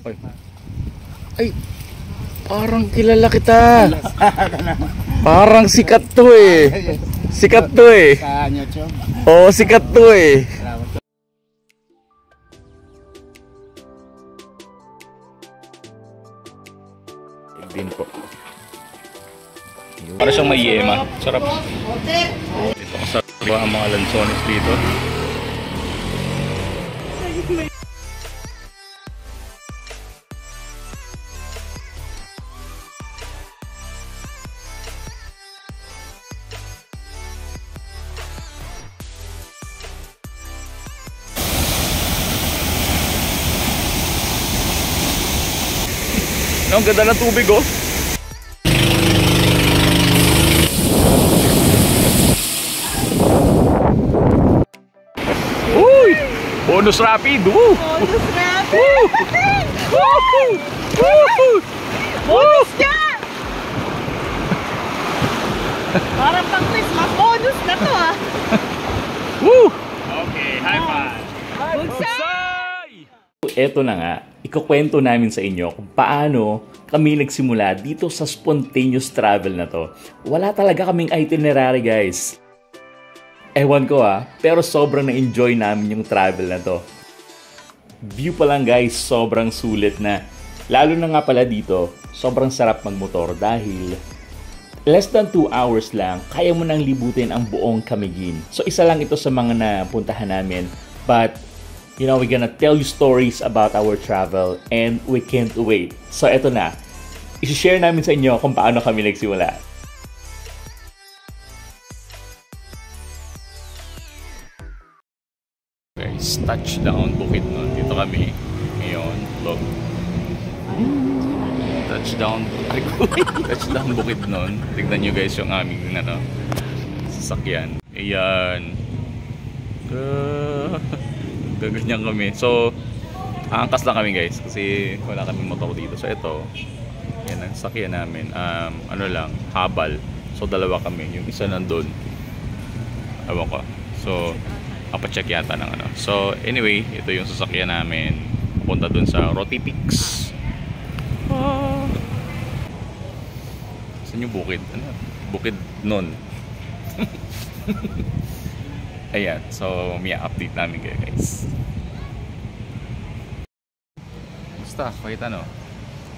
Ay. Ay, parang kilala kita. Parang sikat to eh. Sikat to eh. Sa YouTube. Oo, sikat to eh. Din po. Para siyang may yema. Sarap. Dito kasarap ang mga lansones dito. Ang ganda ng tubig oh. Uy! Bonus rapid! Bonus rapid! Bonus ka! Parang pang Christmas bonus na to ah. Woo! Okay, high five! Bugsay! Eto na nga, ikukwento namin sa inyo kung paano kami nagsimula dito sa spontaneous travel na to. Wala talaga kaming itinerary guys. Ewan ko pero sobrang na-enjoy namin yung travel na to. View pa lang guys, sobrang sulit na. Lalo na nga pala dito, sobrang sarap magmotor dahil less than 2 hours lang, kaya mo nang libutin ang buong Camiguin. So isa lang ito sa mga napuntahan namin. But you know, we're gonna tell you stories about our travel and we can't wait. So eto na, i-share namin sa inyo kung paano kami nagsimula. Guys, touchdown Bukidnon. Dito kami ngayon. Look. Touchdown Bukidnon. Tignan nyo guys yung aming sasakyan. Ayan. Gaganyan kami. So, angkas lang kami guys kasi wala kaming motor dito. So, ito. Yan ang sasakyan namin. Habal. So, dalawa kami. Yung isa nandun. Ewan ko. So, papacheck yata ng ano. So, anyway, ito yung sasakyan namin. Punta dun sa Rotipix. Saan yung bukid? Bukidnon. Ayan. So, may update namin kayo guys. Basta, pakita no.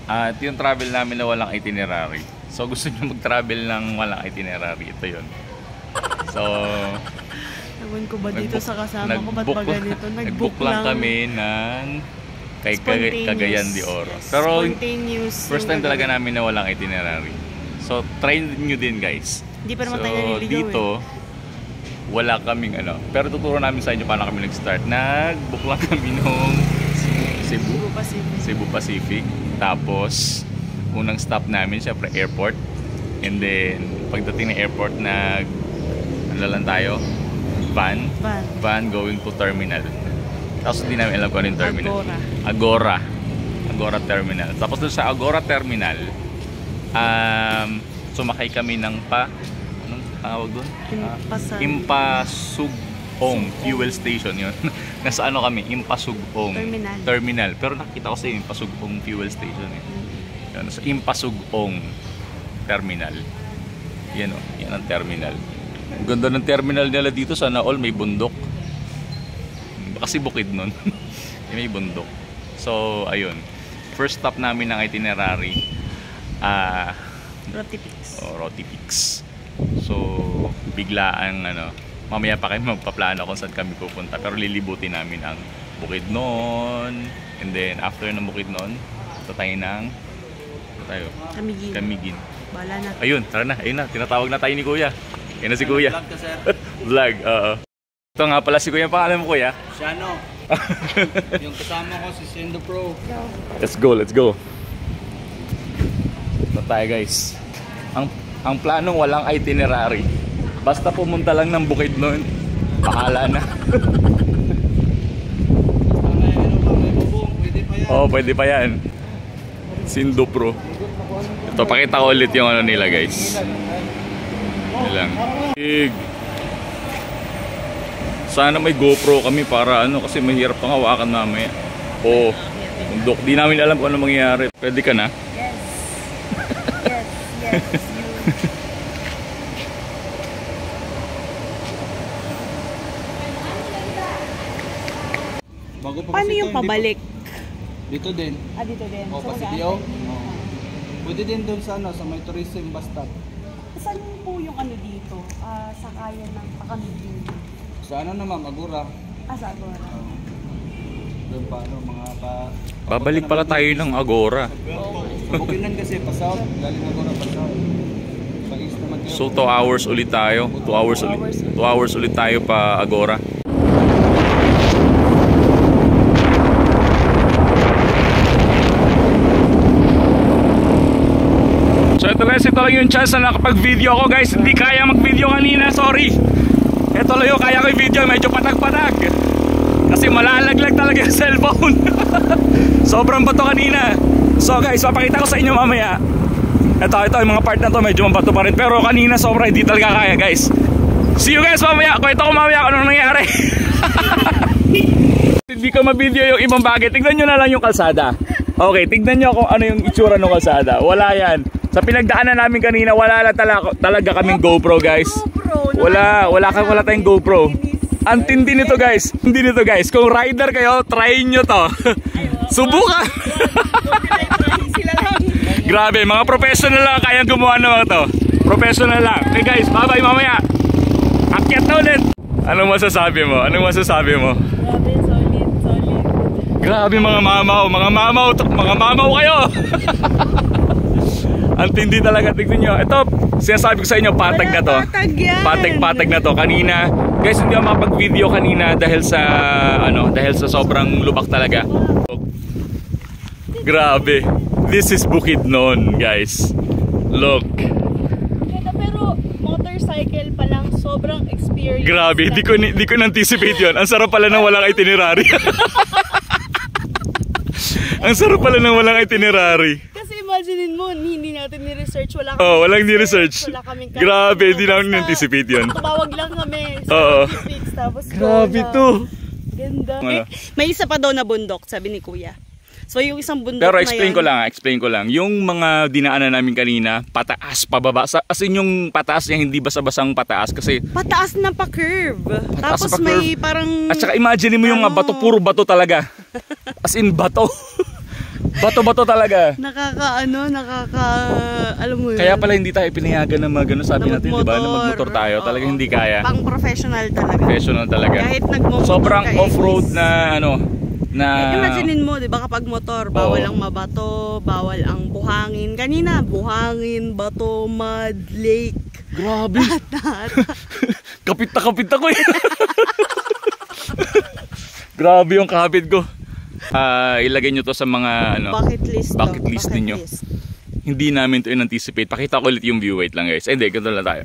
At yung travel namin na walang itinerary. So, gusto nyo mag-travel ng walang itinerary. Ito yun. So, ewan ko ba dito sa kasama ko ba't ba ganito? Nag-book lang kami ng Cagayan de Oro. Pero first time talaga namin na walang itinerary. So try nyo din guys. Hindi pa naman tayo naliligaw dito, wala kaming pero tuturo namin sa inyo paano kami nag-start. Nag-book lang kami nung Cebu Pacific. Tapos unang stop namin syempre airport. And then pagdating ng airport ano lang tayo? Van going to terminal. Tapos hindi namin alam kung ano yung terminal. Agora Terminal. Tapos dun sa Agora Terminal, sumakay kami ng anong tawag dun? Impasugong Fuel Station yun. Nasa kami? Impasugong Terminal. Pero nakita ko sa Impasugong Fuel Station yun. Nasa Impasugong Terminal. Yan yan ang terminal. Ang ganda ng terminal nila dito, sana all may bundok. Kasi Bukidnon. May bundok. So, ayun. First stop namin ng itinerary. Rotipix. So, biglaan, mamaya pa kayo magpaplano kung saan kami pupunta. Pero lilibutin namin ang Bukidnon. And then, after ng Bukidnon, Camiguin. Bala na. Ayun, tara na. Ayun na, tinatawag na tayo ni Kuya. Ayun na si Kuya. Vlog ka, sir. Vlog, oo. Ito nga pala si Kuya. Pangalan mo Kuya? Shano. Yung kasama ko si Sendo Pro. Let's go. Ito tayo guys. Ang planong walang itinerary. Basta pumunta lang ng Bukidnon. Bahala na. Pwede pa yan. Sendo Pro. Ito, pakita ko ulit yung nila guys. Ilang. Sana may GoPro kami para kasi mahirap pang hawakan mamaya. Bundok. Di namin alam kung ano mangyayari. Pwede ka na? Yes. Yes. Bago pa Paano kasi yung ito, pabalik? Dito din. Dito din. O, Pasidio. Pwede din doon sa ano, sa may tourism bus stop. Saan po yung ano dito? Sakayan ng Pakamigin. Sa ano naman, Agura. Sa Agora. Doon pa ano, mga pa... Babalik pala tayo ng Agora. Bukinan kasi, pa-south. Galing Agora, pa-south. Pa-east naman kayo. So 2 hours ulit tayo. 2 hours ulit tayo pa Agora. So ito guys, ito lang yung chance na nakapag-video ako guys. Hindi kaya mag-video kanina, sorry. Ito lang yung kaya ko yung video, medyo patag-patag. Kasi malalaglag talaga yung cellphone. Sobrang bato kanina. So guys, papakita ko sa inyo mamaya. Ito yung mga part na to medyo mabato pa rin. Pero kanina sobra hindi talaga kaya guys. See you guys mamaya. Kwento ko mamaya kung anong nangyari. Hindi ko ma-video yung ibang bagay. Tignan nyo na lang yung kalsada. Okay, tignan nyo kung ano yung itsura ng kalsada. Wala yan. Sa pinagdaanan namin kanina, wala lang talaga kaming GoPro guys. Wala tayong GoPro. Ang tindi nito guys. Hindi nito guys. Kung rider kayo, try nyo to. Subukan. Grabe, mga professional lang kayang gumawa ng mga to. Professional lang. Okay guys, bye-bye mamaya. Akyat na ulit. Anong masasabi mo? Grabe, solid. Grabe mga mamaw kayo. Ang tindi talaga, tignan nyo. Ito, sinasabi ko sa inyo, patag na to. Patag na to. Kanina, guys, hindi ako makapag-video kanina dahil sa sobrang lubak talaga. Grabe. This is Bukidnon, guys. Look. Pero motorcycle pa lang, sobrang experience. Grabe, di ko na-anticipate yun. Ang sarap pala ng walang itinerary. Ang sarap pala ng walang itinerary. Kasi imaginin mo, hindi natin ni-research. Walang ni-research. Grabe, di namin na-anticipate yun. Tumawag lang kami. Tapos grabe to. Ganda. May isa pa daw na bundok, sabi ni Kuya. So yung isang bundok pero na explain ko lang. Yung mga dinaanan namin kanina, pataas, pababa. As in yung pataas niya, hindi basa-basang pataas. Kasi pataas na pa-curve. Tapos may parang... At saka imagine mo yung bato, puro bato talaga. As in bato. Bato-bato talaga. Alam mo yun. Kaya pala hindi tayo pinayagan na magano, sabi natin, di ba? Na magmotor tayo. Talagang hindi kaya. Pang professional talaga. Kahit nagmomotor sobrang ka, off-road na imaginin mo, di ba, kapag motor, bawal ang mabato, bawal ang buhangin. Kanina, buhangin, bato, mud, lake. Grabe. Kapit ako eh. Grabe yung kapit ko. Ilagay nyo to sa mga bucket list ninyo. Hindi namin to in-anticipate. Pakita ko ulit yung view. Wait lang guys. Hindi, ganito lang tayo.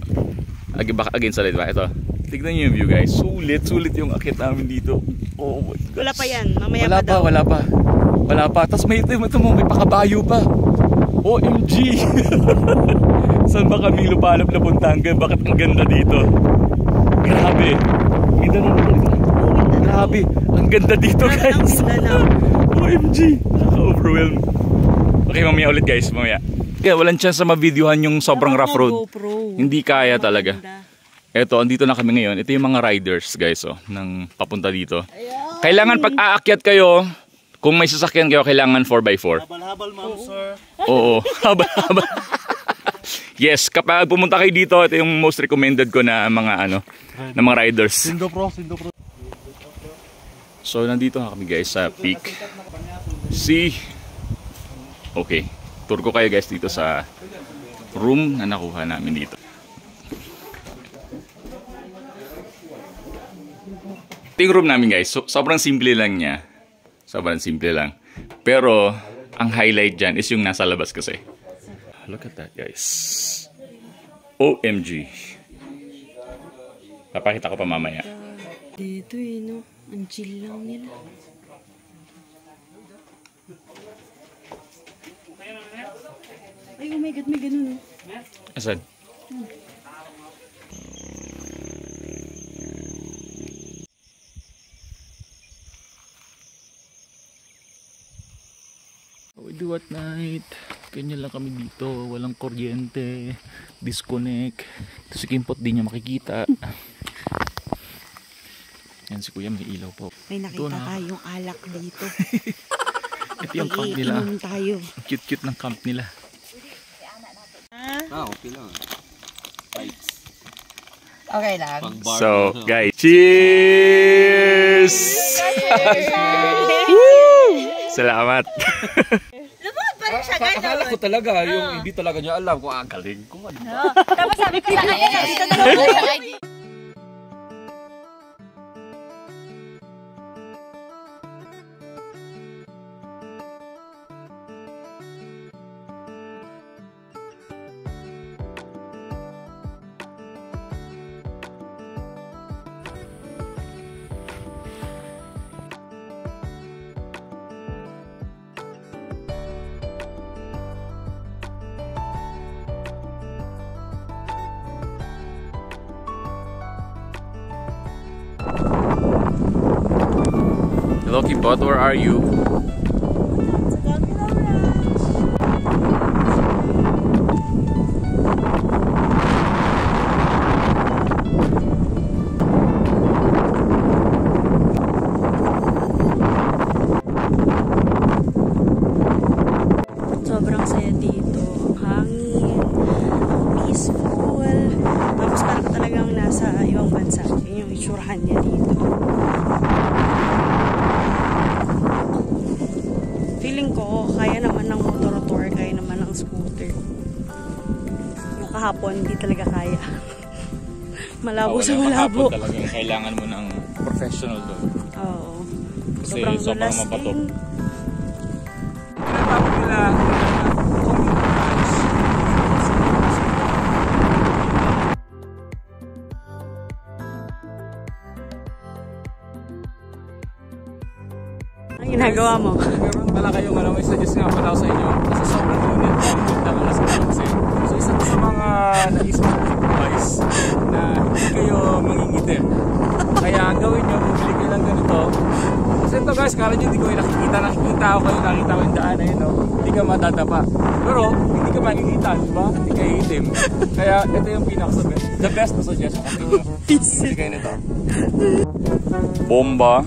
Again sa light ba? Ito. Tignan nyo yung view guys. Sulit yung akit namin dito. Oh my God. Wala pa yan. Mamaya pa daw. Wala pa. Tapos may pakabayo pa. OMG. Saan ba kami lupalop na Puntanga? Bakit ang ganda dito? Grabe. Grabe. Ang ganda dito guys. OMG. Nakaka-overwhelm. Okay, mamaya ulit guys. Mamaya. Kaya walang chance na ma-videohan yung sobrang rough road. Hindi kaya talaga. Eto, andito na kami ngayon. Ito yung mga riders guys, nang papunta dito. Kailangan pag aakyat kayo, kung may sasakyan kayo, kailangan 4x4. Habal-habal ma'am sir. Oo, habal-habal. Yes, kapag pumunta kayo dito, ito yung most recommended ko na mga na mga riders. Sindo pro. So nandito na kami guys sa peak. Okay, tour ko kayo guys dito sa room na nakuha namin dito. Ito yung room namin guys. Sobrang simple lang niya. Sobrang simple lang. Pero ang highlight dyan is yung nasa labas kasi. Look at that guys. OMG. Papakita ko pa mamaya. Dito no? Ang chill lang nila. Ay, oh my God, may ganun Asan? We do at night. Ganyan lang kami dito. Walang kuryente. Disconnect. Ito si Kimpot, di niya makikita. Yan si Kuya, may ilaw po. May nakita tayong alak dito. Ito yung camp nila. Iinom tayo. Cute-cute ng camp nila. Okay lang. Okay lang. So, guys, cheers! Salamat! Akala ko talaga, yung hindi talaga niya alam kung ang galing ko. Tapos sabi ko sa kanya, dito na lang sa ID. Hello, Kimpot, where are you? Sobrang saya dito. Ang hangin, ang peaceful. Tapos parang talagang nasa ibang bansa. Yun yung itsurahan niya dito. Feeling ko, kaya naman ng motor tour, kaya naman ng scooter. Yung kahapon, hindi talaga kaya. Malabo sa malabo. Talagang kailangan mo ng professional doon. Oo. Kasi Sobrang sobrang dulas mabato. din. Tinatawag nila Ang ginagawa mo? meron pala kayong may suggest nga pala ako sa inyo kasi sobrang unit ng alas ka kasi. So isa sa mga naisip ko guys na hindi kayo mangingitim. Kaya ang gawin nyo, bumili kayo lang ganito. Kasi ito guys, kala nyo hindi ko yung nakikita ako kayo, nakita ko yung daan na yun, no? Hindi ka matadapa. Pero hindi ka makikita, di ba? Hindi kayo itim. Kaya ito yung the best na suggestion kasi nyo. Bumili kayo nito. Bomba.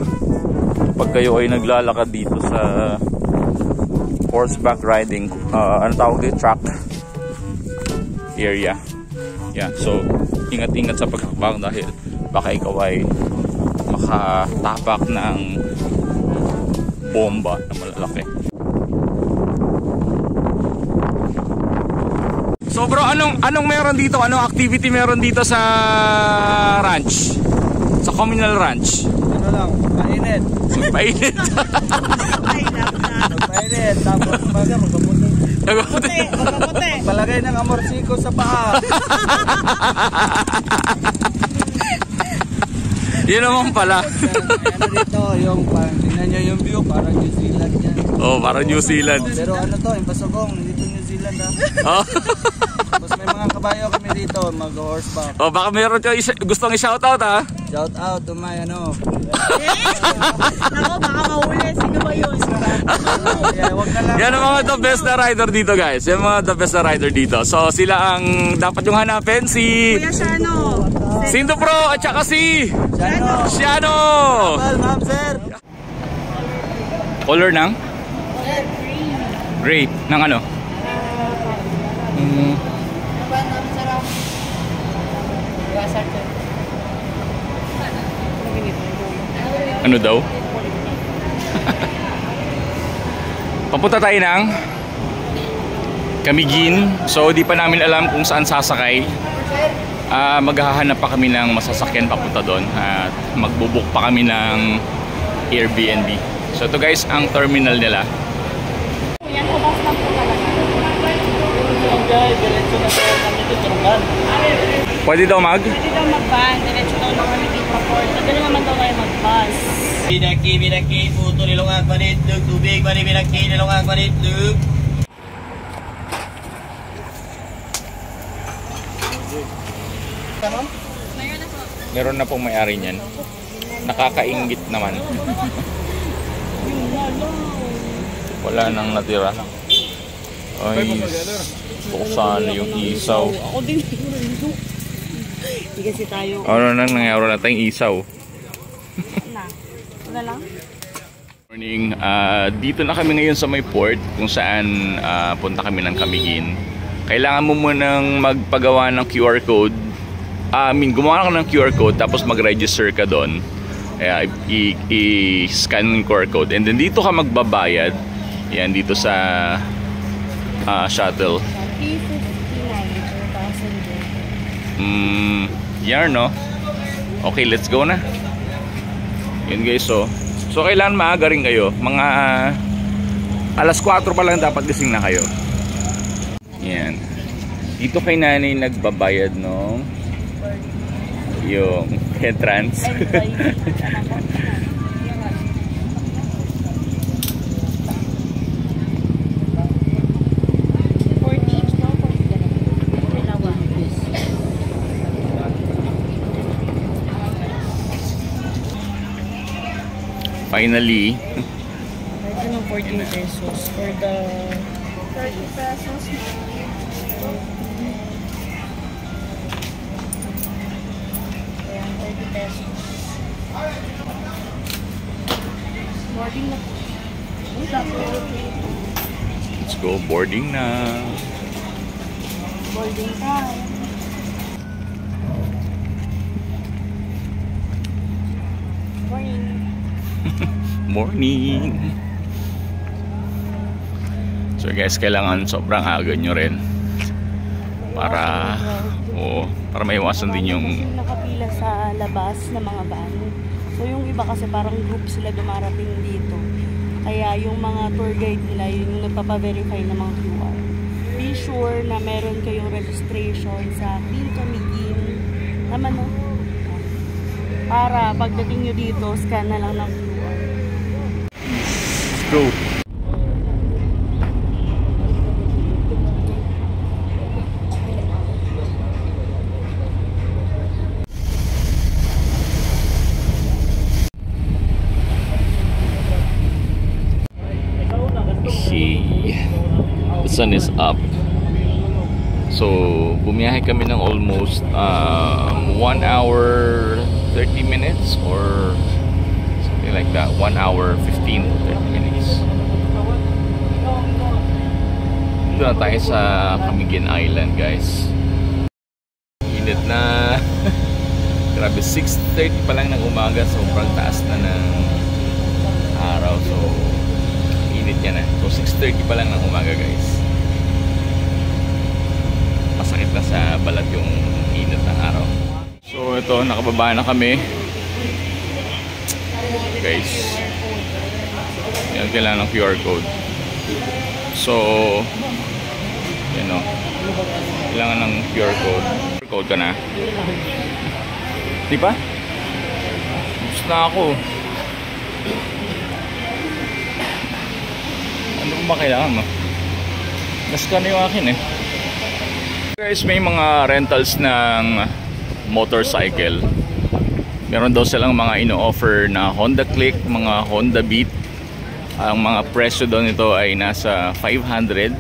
Pag kayo ay naglalakad dito sa horseback riding, ano tawag dito? Track area. Yeah, so ingat-ingat sa pagkakabang dahil baka ikaw ay makatapak ng bomba na malalaki. So bro, anong meron dito? Anong activity meron dito sa ranch? Sa communal ranch? Ano lang, mainit. Painit. Mainit, tapos magpaputi. Magpaputi. Palagay ng amorsiko sa paa. Yun naman pala. Ano dito, yung tingnan nyo yung view, parang New Zealand yan. Oh, parang New Zealand. Pero ano to, yung pasugong, dito New Zealand ha. Oh. Tapos may mga kabayo kami dito, mag-horseback. Oh, baka meron kayo gustong i-shoutout ha. Shout out to my Ako, baka mahuli. Sino ba yun? Yeah, wag na lang. Yan ang mga the best na rider dito guys. Yan mga the best na rider dito. So sila ang dapat yung hanapin, si Kuya Shano. Sindo Pro at saka si Shiano. Well, ma'am sir. Color ng? Gray. Ng ano? Ano daw? Papunta tayo ng Camiguin. So di pa namin alam kung saan sasakay. Maghahanap pa kami ng masasakyan papunta doon at magbubook pa kami ng Airbnb. So ito guys ang terminal nila. Yan po, bus lang po talaga. Diretso na tayo kami dito, Turungan. Pwede daw mag? Pwede daw mag-van, diretso daw lang kami dito po. Madali naman daw kayo mag-bus. Binaki, puto nilong ang panitlog, tubig, binaki, nilong ang panitlog. Meron na pong may-ari niyan. Nakakainggit naman. Wala nang natira. Ay, buksan yung isaw. Ako din. Hindi kasi tayo. Ano nang nangyari na tayong isaw? Wala lang? Morning. Dito na kami ngayon sa may port kung saan punta kami ng Camiguin. Kailangan mo munang magpagawa ng QR code. Gumawa ka ng QR code tapos mag-register ka doon. I-scan yung QR code and then dito ka magbabayad. Yan, dito sa shuttle. $3.59 per passenger. Yan, no? Okay, let's go na. Yun guys, so kailan maaga rin kayo? Mga alas 4 pa lang dapat gising na kayo. Yan. Dito kay nanay nagbabayad nung yung entrance. Finally, Ito ng 14 pesos for the 30 pesos. Ayan, 30 pesos. Boarding na. let's go boarding na. Boarding time. Morning. Morning. So guys, kailangan sobrang aga nyo rin para maiwasan din yung nakapila sa labas ng mga van. So yung iba kasi parang group sila dumarating dito. Kaya yung mga tour guide nila yun yung nagpapa-verify ng mga QR. Be sure na meron kayong registration sa Team Camiguin. Tama no? Para pagdating nyo dito, scan na lang ng QR. Let's go. The sun is up. So, bumiyahe kami ng almost 1 hour 30 minutes or something like that. 1 hour 15 to 30 minutes. Dito na tayo sa Camiguin Island, guys. Init na. Grabe, 6:30 pa lang ng umaga. Sobrang taas na ng araw. So, init yan eh. So 6:30 pa lang ng umaga, guys. Masakit na sa balat yung init ng araw. So ito, nakababa na kami, guys. Yan, kailangan ng QR code. So yan o, kailangan ng QR code. QR code ka na? Di ba? Gusto na ako. Ano ba kailangan mo? Nascan na yung akin eh. Guys, may mga rentals ng motorcycle. Meron daw silang mga ino-offer na Honda Click, mga Honda Beat. Ang mga presyo daw nito ay nasa 500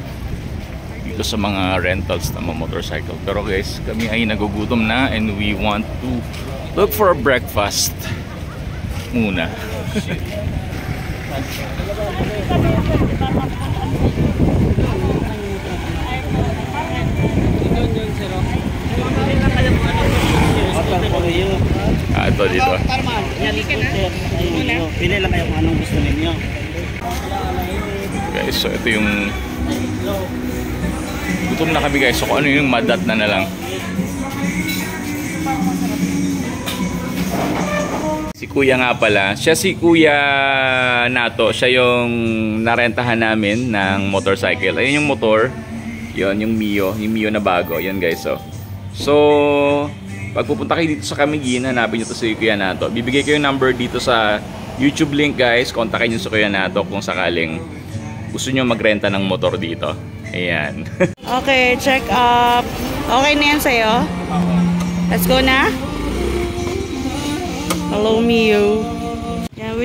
dito sa mga rentals ng mga motorcycle. Pero guys, kami ay nagugutom na and we want to look for a breakfast muna. Ito dito. Pili lang kayo kung anong gusto ninyo. Guys, so ito yung gutom na kami, guys. So kung ano yung madat na lang. Si Kuya nga pala, siya si Kuya Nato. Siya yung narentahan namin ng motorcycle. Ayun yung motor. Yun, yung Mio na bago. Yan, guys, oh. So, pag pupunta kayo dito sa Camiguin, hanapin nyo to si Kuya Nato. Bibigay ko yung number dito sa YouTube link, guys. Kontakin nyo si Kuya Nato kung sakaling gusto nyo magrenta ng motor dito. Ayan. Okay, check up. Okay na yan sa'yo? Let's go na. Hello, Mio. Yeah, we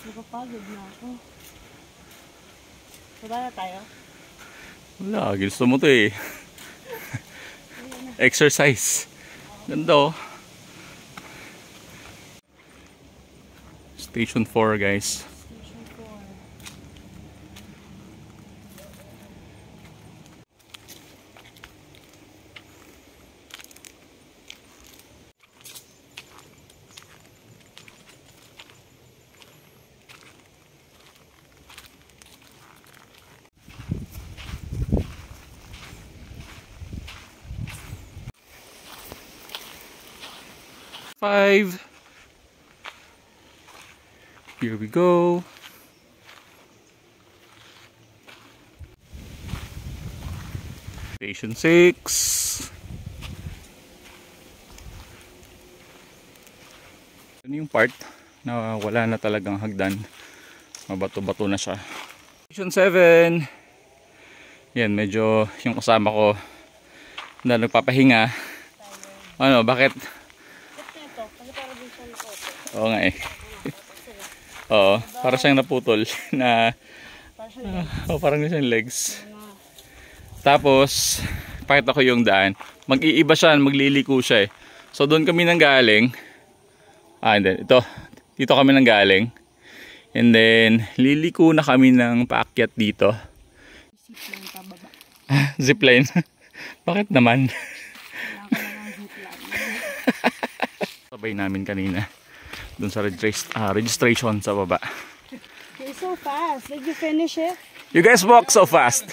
Napapagod na ako. Baba na tayo? Wala, gusto mo to eh. Exercise. Ganda oh. Station 4 guys. Station 4. Five. Here we go. Station 6. Ano yung part na wala na talagang hagdan. Mabato-bato na siya. Station 7. Yan, medyo yung kasama ko na nagpapahinga. Ano, bakit? Oo nga eh. Oo, para siyang naputol na parang siyang legs. Tapos pakita ko yung daan. Mag-iiba siya, magliliko siya eh. So doon kami nang galing. And then ito, dito kami nang galing. And then liliko na kami ng paakyat dito. Zipline pababa. Zipline. Bakit naman? Sabay namin kanina dun sa registration sa baba. You're so fast. Did you finish it? You guys walk so fast.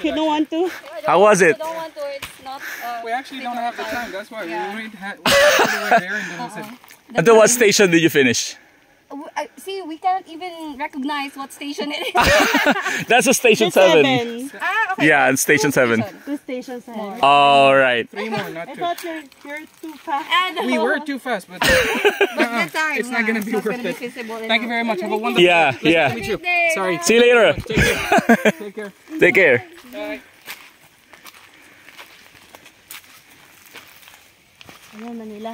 You don't want to? How was it? I don't want to, it's not... We actually don't have the time, that's why. We were there and then we said... Until what station did you finish? See, we can't even recognize what station it is. That's a station 7. Ah, okay. Yeah, it's station 7. Two stations ahead. All right. 3 more, not I 2. thought you're too fast. We were too fast, but it's not gonna be worth it. Thank you very much. Have a wonderful Yeah, day. yeah. Meet you. Sorry. See you later. Take care. Take care. Bye. Ayan, Manila.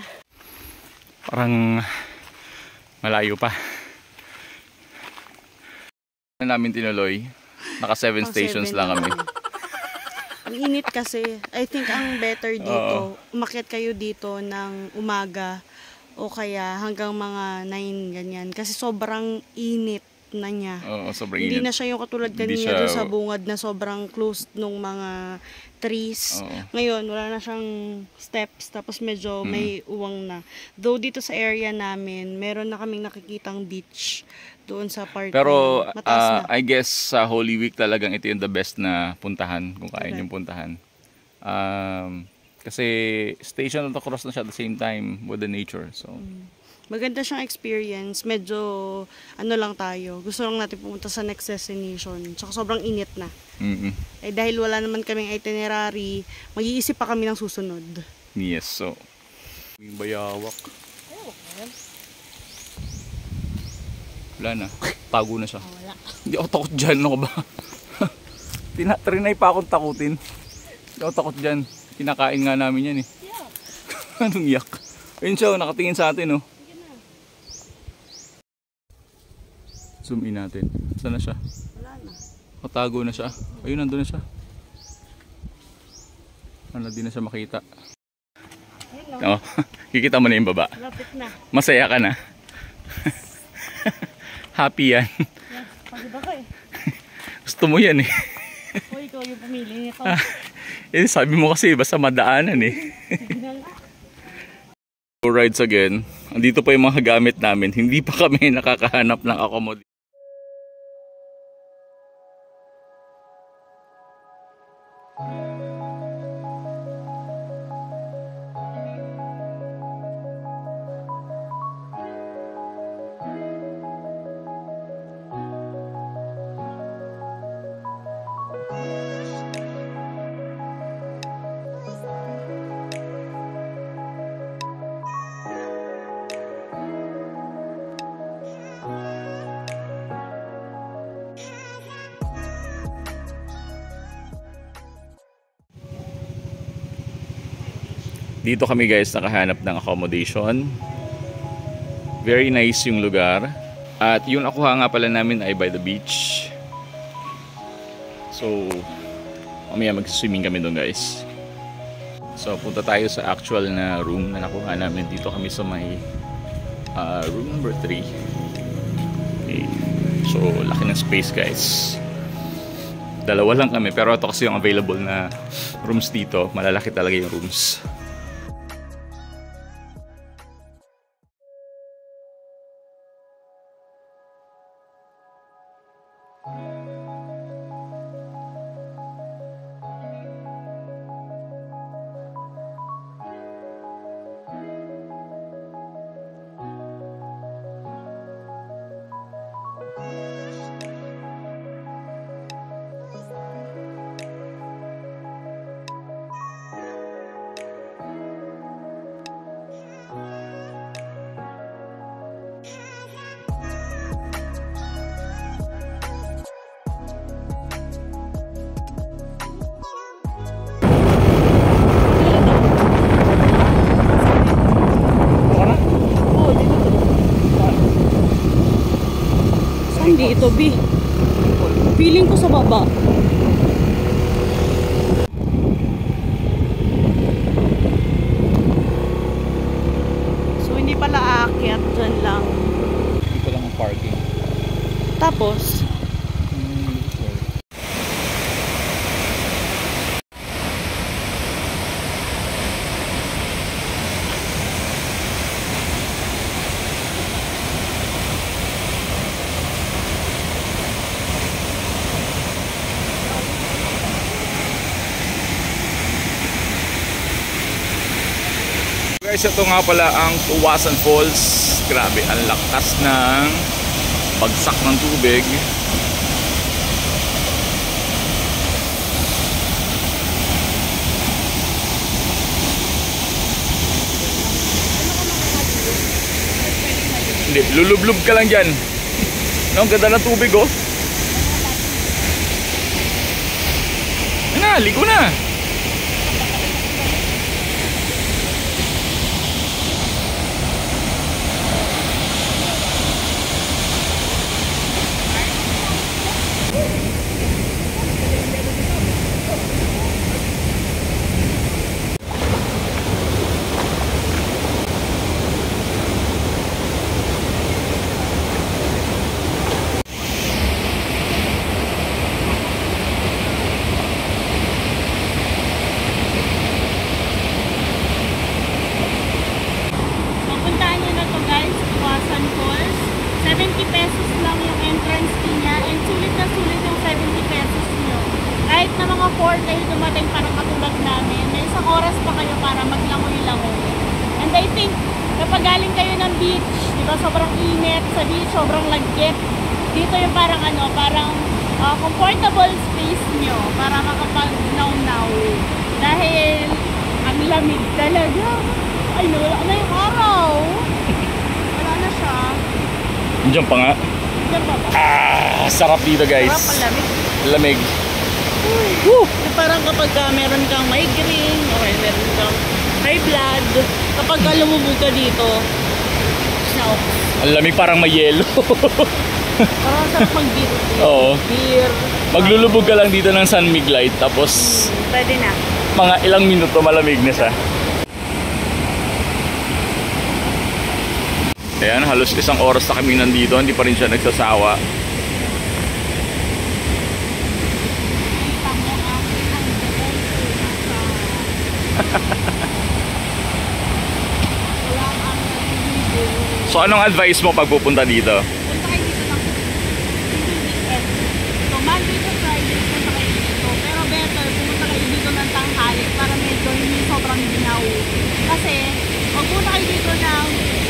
Parang malayo pa. Ano namin tinuloy? Naka 7 stations lang kami. Ang init kasi. I think ang better dito, umakyat kayo dito ng umaga o kaya hanggang mga 9 ganyan. Kasi sobrang init na niya. Oo, sobrang Hindi init. na siya yung katulad Hindi kanina siya, doon sa bungad na sobrang closed nung mga trees. Oo. Ngayon, wala na siyang steps, tapos medyo may uwang na. Though dito sa area namin, meron na kaming nakikitang beach doon sa part Pero na mataas na. I guess sa Holy Week talagang ito yung the best na puntahan kung kaya niyong puntahan. Kasi station at cross na siya at the same time with the nature. So Maganda siyang experience. Medyo, ano lang tayo. Gusto lang natin pumunta sa next destination. Tsaka sobrang init na. Eh dahil wala naman kaming itinerary, mag-iisip pa kami ng susunod. yes, so yung bayawak. Wala na. Tago na siya. Wala. Hindi ako takot dyan. Ano ba? Trinay pa akong takutin. Hindi ako takot dyan. Kinakain nga namin yan eh. Anong yak? Ayun siya, nakatingin sa atin oh. Zoom in natin. Saan na siya? Wala na. Katago na siya. Ayun, nandun na siya. Ano, di na siya makita. Ayun, Oh, kikita mo na yung baba. lapit na. Masaya ka na. Happy yan. Pagod ako eh. Gusto mo yan eh. O, ikaw yung pumili nito. Eh, sabi mo kasi basta madaanan eh. So, rides again. Andito pa yung mga gamit namin. Hindi pa kami nakakahanap ng accommodation. Dito kami guys nakahanap ng accommodation. Very nice yung lugar. At yung nakuha nga pala namin ay by the beach. So, mamaya mag-swimming kami doon guys. So, punta tayo sa actual na room na nakuha namin. Dito kami sa may room number 3. Okay. So, laki ng space guys. Dalawa lang kami, pero ito kasi yung available na rooms dito. Malalaki talaga yung rooms. Hindi ito, B. Feeling ko sa baba. So, hindi pala aakyat. Dyan lang. Dito lang ang parking. Tapos, guys, ito nga pala ang Tuwasan Falls. Grabe, ang lakas ng bagsak ng tubig. Hindi, lulublub ka lang dyan. Ang ganda ng tubig oh. Yan na, ligo na. Mapuntaan nyo na to guys, Tuwasan Falls. 70 pesos lang yung entrance fee niya and sulit na sulit yung 70 pesos nyo. Kahit na mga 4 kayo dumating parang katulad namin, may isang oras pa kayo para maglangoy-langoy. And I think, kapag galing kayo ng beach, di ba sobrang init sa beach, sobrang lagkit. Dito yung parang comfortable space nyo para makapag-naw-naw. Dahil ang lamig talaga. Ay, wala na yung araw. Wala na siya. Diyan pa nga. Diyan ba ba? Sarap dito guys. Sarap ang lamig. Lamig. woo! Parang kapag meron kang migraine, okay, meron kang high blood, kapag lumubog ka dito, snow. Ang lamig, parang may yelo. Parang sarap mag-beer. Oo. Beer. Maglulubog ka lang dito ng San Mig Light, tapos Pwede na. mga ilang minuto malamig na siya. Ayan, halos isang oras na kami nandito, hindi pa rin siya nagsasawa. So anong advice mo pag pupunta dito? Punta kayo dito ng weekend. So Monday to Friday, punta kayo dito. Pero better, pumunta kayo dito ng tanghali para medyo hindi sobrang ginaw. Kasi, pag punta kayo dito ng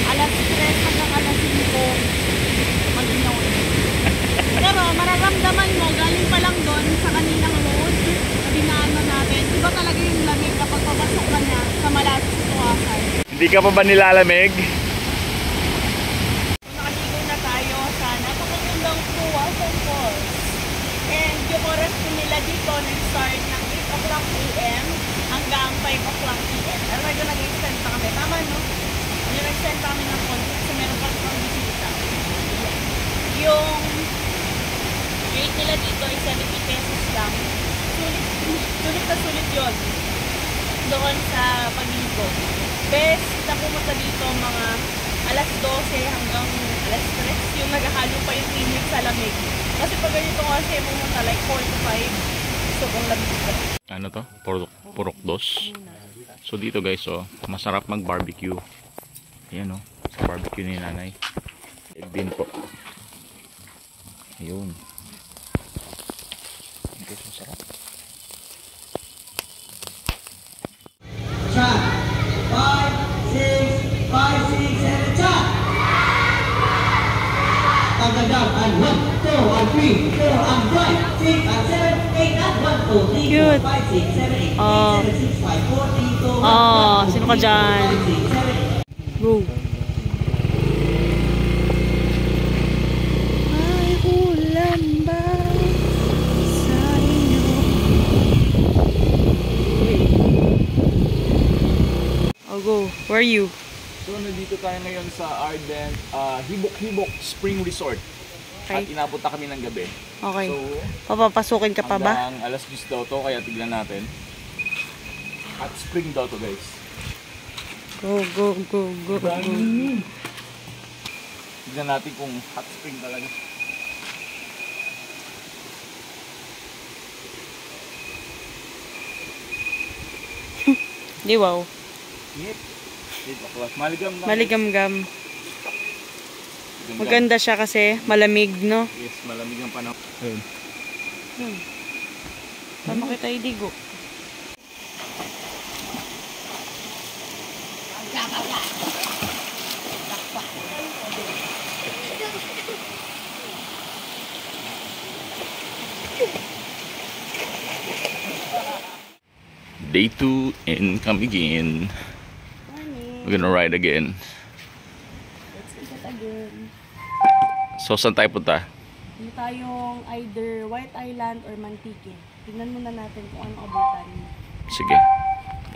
alas 3 hanggang alas 5, mag-ginaw. Pero mararamdaman mo, galing pa lang doon sa kaninang road na dinaanan natin. Iba talaga yung lamig kapag papasok ka na sa Malate sa Tuwasan. Hindi ka pa ba nilalamig? Nakaligo na tayo sa napakagandang Tuwasan Falls. And yung oras po nila dito nag-start ng 8 o'clock AM hanggang 5 o'clock PM. Pero medyo nag-extend pa kami. Tama, no? Medyo nag-extend pa kami ng konti kasi meron pa rin bisita. yung rate nila dito ay 70 pesos lang. Sulit na sulit yun doon sa pagligo. Best na pumunta dito mga alas 12 hanggang alas 3 yung naghahalo pa yung init sa lamig. Kasi pag ganito kasi pumunta like 4 to 5 sobrang lamig pa. Ano to? Purok dos. So dito guys, oh, masarap mag-barbecue. Ayan, oh, sa barbecue ni nanay. Din po. Ayun. Ito masarap. Shot. 5, 6, 7, shot. Tagagam and 1, 2, and 3, 4, and 5, 6, and 7, 8, and 1, 2, 3, 4, 5, 6, 7, 8, 8, 7, 6, 5, 4, 3, 2, 1, Oh, sino ka dyan? 5, 6, 7, Go. Ay, ulan ba sa inyo? Oh, go. Where are you? So nandito tayo ngayon sa Arden Hibok-Hibok Spring Resort. At Okay. inapunta kami ng gabi. Okay. So Papapasukin ka pa ba? hanggang alas 10 daw to, kaya tignan natin. At spring daw to guys. Go, go, go, go, go. Tignan natin kung hot spring talaga. Di wow. Yep. Maligam na. Maligam-gam. Maganda siya kasi malamig, no? Yes, malamig ang panahon. Ayun. Tama kita idigo. Day 2 and come again. We're gonna ride again. Let's eat it again. So saan tayo punta? Hindi tayong either White Island or Mantique. Tingnan muna natin kung anong abutan. Sige.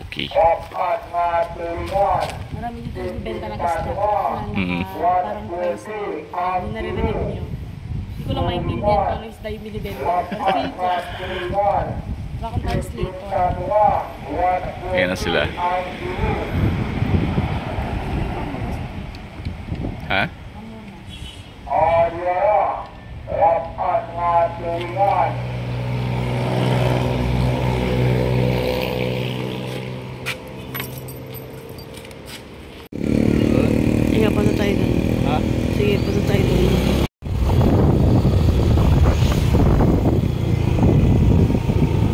Okay. Marami dito yung bibenta ng isda na parang price na yung naririnig nyo. Hindi ko lang maintindihan kung ano isda yung binibenta. Pero feel ko, baka translator. Ayan na sila. Ha? Sige, punta tayo doon. Ha? Sige, punta tayo doon.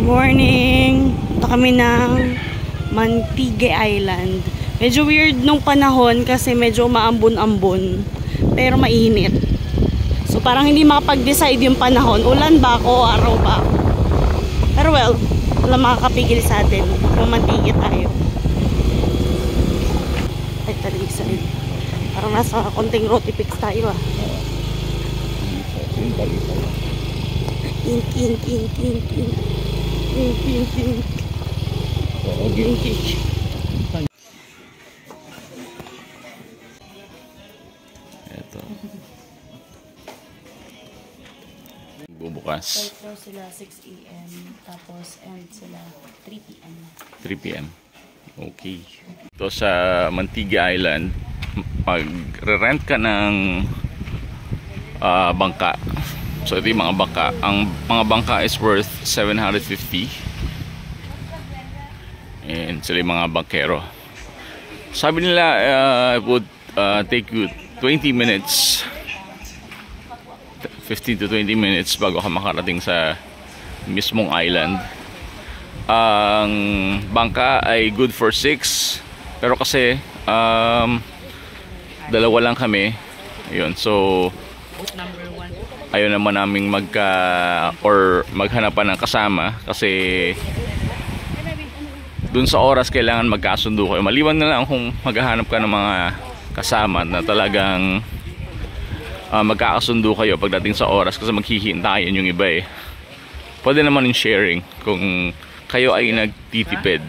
Morning! Punta kami ng Mantique Island. Medyo weird nung panahon kasi medyo maambon-ambon. Pero mainit. So parang hindi makapag-decide yung panahon. Ulan ba ako o araw ba ako? Pero well, wala makakapigil sa atin. Mantique tayo. Ay, talisay. Parang nasa konting roti pix tayo ah. Ink, ink, ink, ink, ink. Ink, ink, ink. Ink, ink. Ito. Bubukas. Start sila 6 AM. Tapos end sila 3 PM. 3 PM. Okay. Ito sa Mantique Island, mag-rent ka ng bangka. So ito yung mga bangka. Ang mga bangka is worth 750. And sila yung mga bangkero. Sabi nila it would take you 20 minutes 15 to 20 minutes bago ka makarating sa mismong island. Ang bangka ay good for 6, pero kasi dalawa lang kami. Ayun, so ayaw naman naming maghanapan ng kasama kasi dun sa oras kailangan magkasundo kayo. Maliwan na lang kung maghahanap ka ng mga kasama na talagang magkakasundo kayo pagdating sa oras kasi maghihintayin yung iba eh. Pwede naman yung sharing kung kayo ay nagtitipid.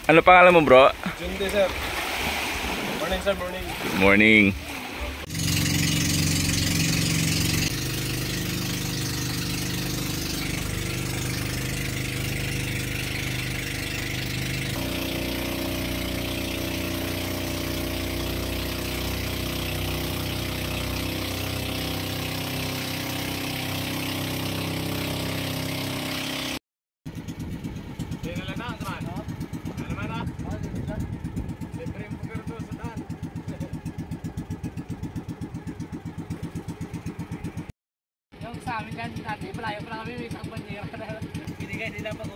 Ano pangalan mo, bro? Junde, sir. Morning, sir. Morning. Good morning. Yung sa amin dyan, dati, malayo pa lang kami, may isang bandera na binigay nila pag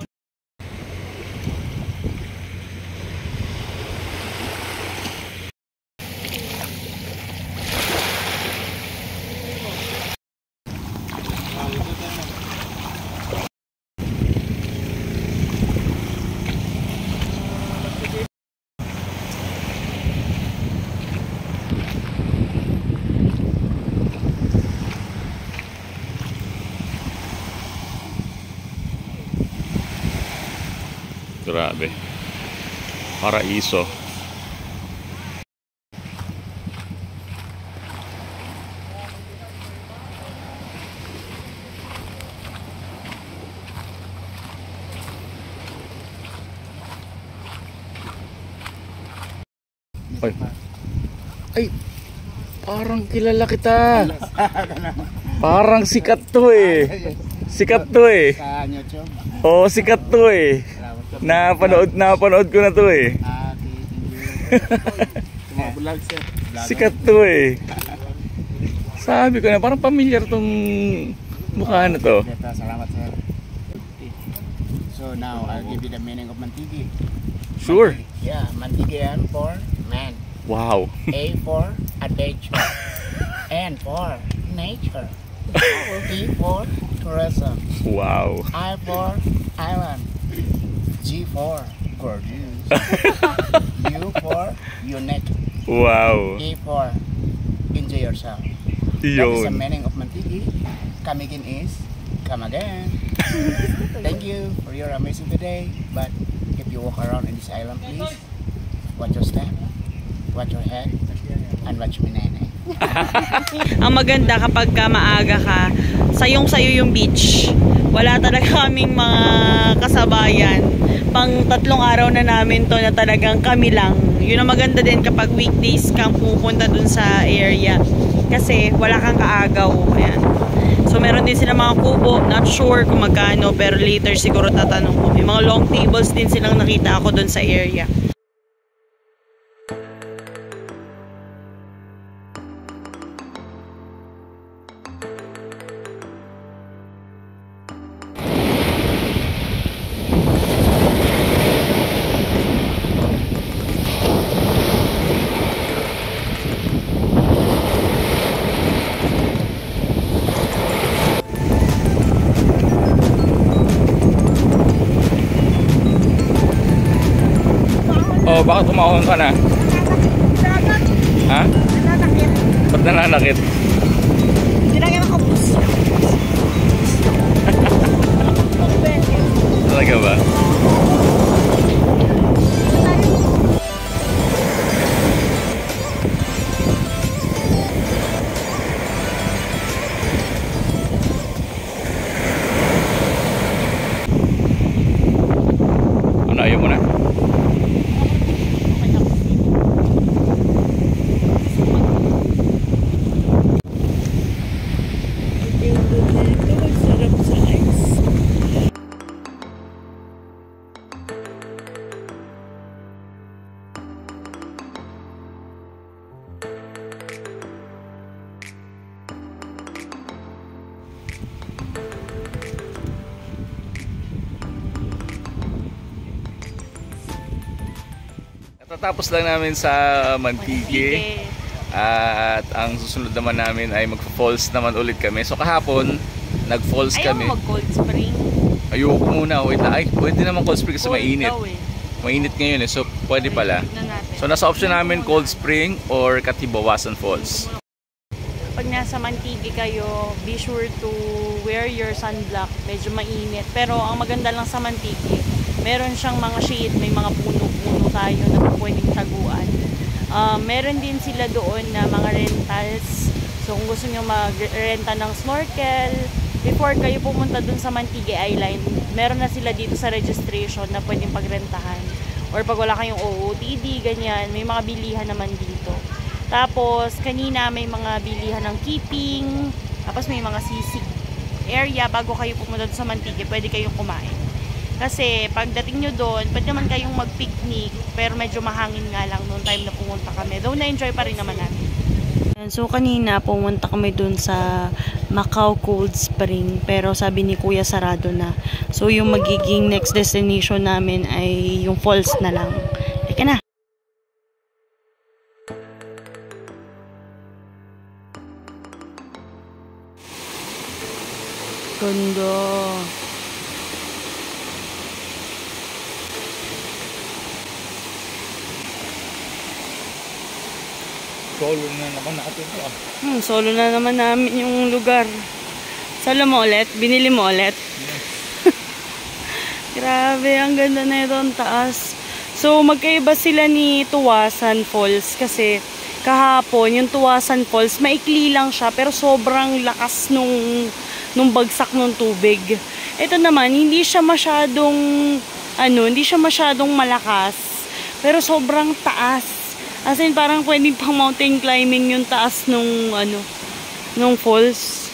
Grabe. Paraiso. Ay. Ay. Parang kilala kita. Parang sikat to eh. Sikat to eh. Sa YouTube. Oo, sikat to eh. Napanood ko na to eh. Mga vlog, sir. Sikat to eh. Sabi ko na parang familiar tong mukha na to. Salamat, sir. So now I'll give you the meaning of mantigi. Sure. Yeah, mantigian for man. Wow. A for adventure. N for nature. T for tourism. Wow. I for island. G for gorgeous. U for unique. Wow. E for enjoy yourself. That is the Yun. meaning of mantigi. Come again is come again. Thank you for your amazing today. But if you walk around in this island, please watch your step, watch your head, and watch me nene. Ang maganda kapag ka maaga ka, sayong-sayo yung beach. Wala talaga kaming mga kasabayan. Pang 3 araw na namin to na talagang kami lang. Yun ang maganda din kapag weekdays kang pupunta dun sa area. Kasi wala kang kaagaw. Ayan. So meron din sila mga kubo. Not sure kung magkano, pero later siguro tatanong ko. May mga long tables din silang nakita ako dun sa area. Oh, bakit tumahon ka na? Ha? Ba't nananakit? Ginagawa ko puso. Talaga ba? Ano, ayaw mo na? Sarap sa ice. Tatapos lang namin sa Mantigi. At ang susunod naman namin ay mag-falls naman ulit kami. So kahapon, nag-falls kami. Ayaw mag-cold spring. Ayoko muna, wait lang. Ay, pwede naman cold spring kasi Cold mainit. daw eh. Mainit ngayon eh, so pwede pala. Na natin. So nasa option namin Cold Spring or Katibawasan Falls. Pag nasa Mantigi kayo, be sure to wear your sunblock. Medyo mainit. Pero ang maganda lang sa Mantigi, meron siyang mga shade, may mga puno-puno tayo na pwedeng taguan. Meron din sila doon na mga rentals. So kung gusto nyo mag-renta ng snorkel, before kayo pumunta dun sa Mantigue Island, meron na sila dito sa registration na pwedeng pagrentahan. Or pag wala kayong OOTD, ganyan, may mga bilihan naman dito. Tapos, kanina may mga bilihan ng keeping, tapos may mga sisig area bago kayo pumunta dun sa Mantigue, pwede kayong kumain. Kasi pagdating nyo doon, pwede naman kayong mag-picnic, pero medyo mahangin nga lang noong time na pumunta kami. Though na-enjoy pa rin naman namin. So kanina pumunta kami dun sa Macau Cold Spring, pero sabi ni Kuya sarado na. So yung magiging next destination namin ay yung falls na lang. Teka na. Ganda. Solo na naman natin ito Solo na naman namin yung lugar. Salo mo ulit? Binili mo ulit? Yes. Grabe, ang ganda na ito, ang taas. So, magkaiba sila ni Tuwasan Falls kasi kahapon, yung Tuwasan Falls, maikli lang siya pero sobrang lakas nung bagsak ng tubig. Ito naman, hindi siya masyadong malakas pero sobrang taas. As in, parang pwedeng pang mountain climbing yung taas nung falls.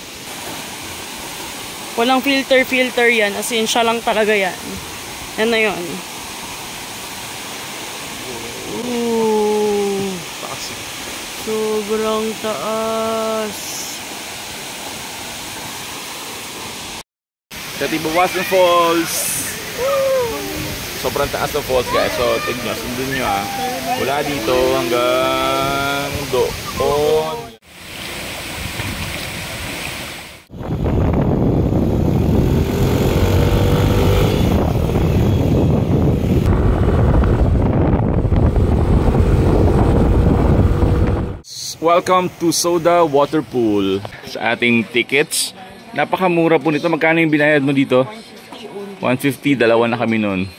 Walang filter yan. As in, siya lang talaga yan. Yan na yun. Ooh. Sobrang taas. Katibawasan Falls. Sobrang taas ng falls, guys. So, tignan, sundin nyo Mula dito hanggang doon. Welcome to Soda Waterpool. Sa ating tickets, napakamura po nito. Magkano yung binayad mo dito? 150, dalawa na kami nun.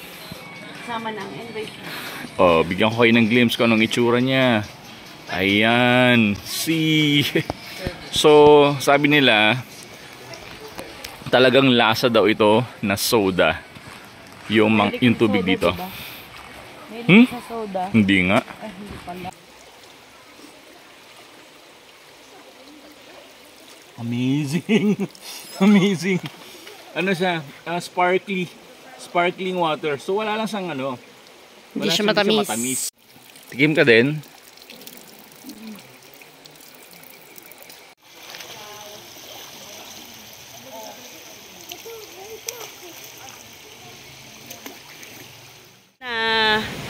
Sama ng invite. Oh, bigyan ko kayo ng glimpse kung anong itsura niya. Ayan. See? So, sabi nila, talagang lasa daw ito na soda. Yung tubig dito. Sa soda. Hindi nga. Hindi pala. Amazing. Amazing. Ano siya? Sparkling water. So wala lang siyang Hindi siya matamis. Tikim ka din.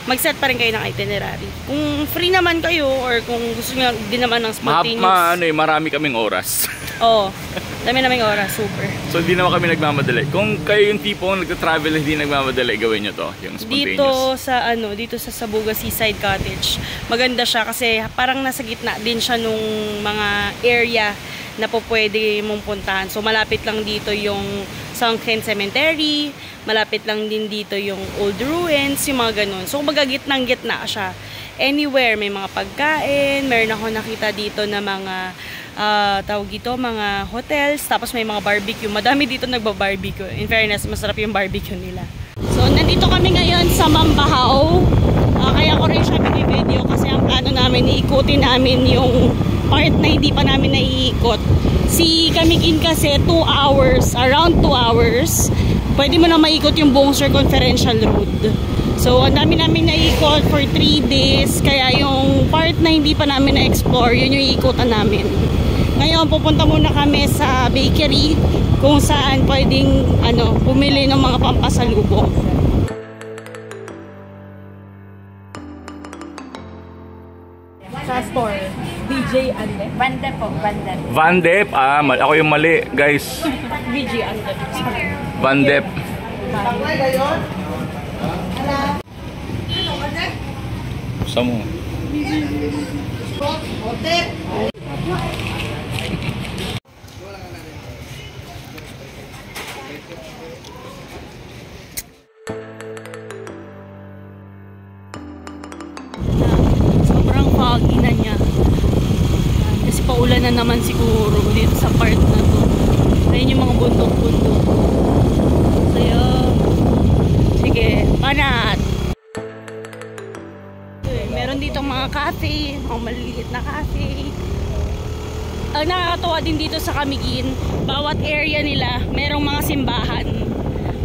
Mag-set pa rin kayo ng itinerary. Kung free naman kayo or kung gusto nyo din naman ng spontaneous. Marami kaming oras. Oo. Dami naming oras. Super. So hindi naman kami nagmamadali. Kung kayo yung tipong nagta-travel hindi nagmamadali, gawin nyo to. Yung spontaneous. Dito sa Sabuga Seaside Cottage. Maganda siya kasi parang nasa gitna din siya nung mga area na po pwede mong puntahan. So malapit lang dito yung Sunken Cemetery, malapit lang din dito yung old ruins, yung mga ganun. So kumbaga gitnang-gitna siya. Anywhere, may mga pagkain, meron ako nakita dito na mga mga hotels, tapos may mga barbecue. Madami dito nagba-barbecue. In fairness, masarap yung barbecue nila. So nandito kami ngayon sa Mambahaw. Kaya ko rin siya binibideo kasi ang plano namin, iikutin namin yung part na hindi pa namin naiikot. Si Camiguin kasi 2 hours, around 2 hours, pwede mo na maikot yung buong circumferential road. So, ang dami namin naikot for 3 days, kaya yung part na hindi pa namin na-explore, yun yung iikutan namin. Ngayon, pupunta muna kami sa bakery, kung saan pwedeng bumili ng mga pampasalubong. Sa store, DJ Andep. Bandep po, Bandep. Vandep. Ako yung mali, guys. DJ Andep. Vandep. Gusto mo? naman siguro dito sa part na to. Ayun yung mga bundok-bundok. So yun. Sige, panat! Meron ditong mga cafe, mga maliliit na cafe. Ang nakakatawa din dito sa Camiguin, bawat area nila merong mga simbahan.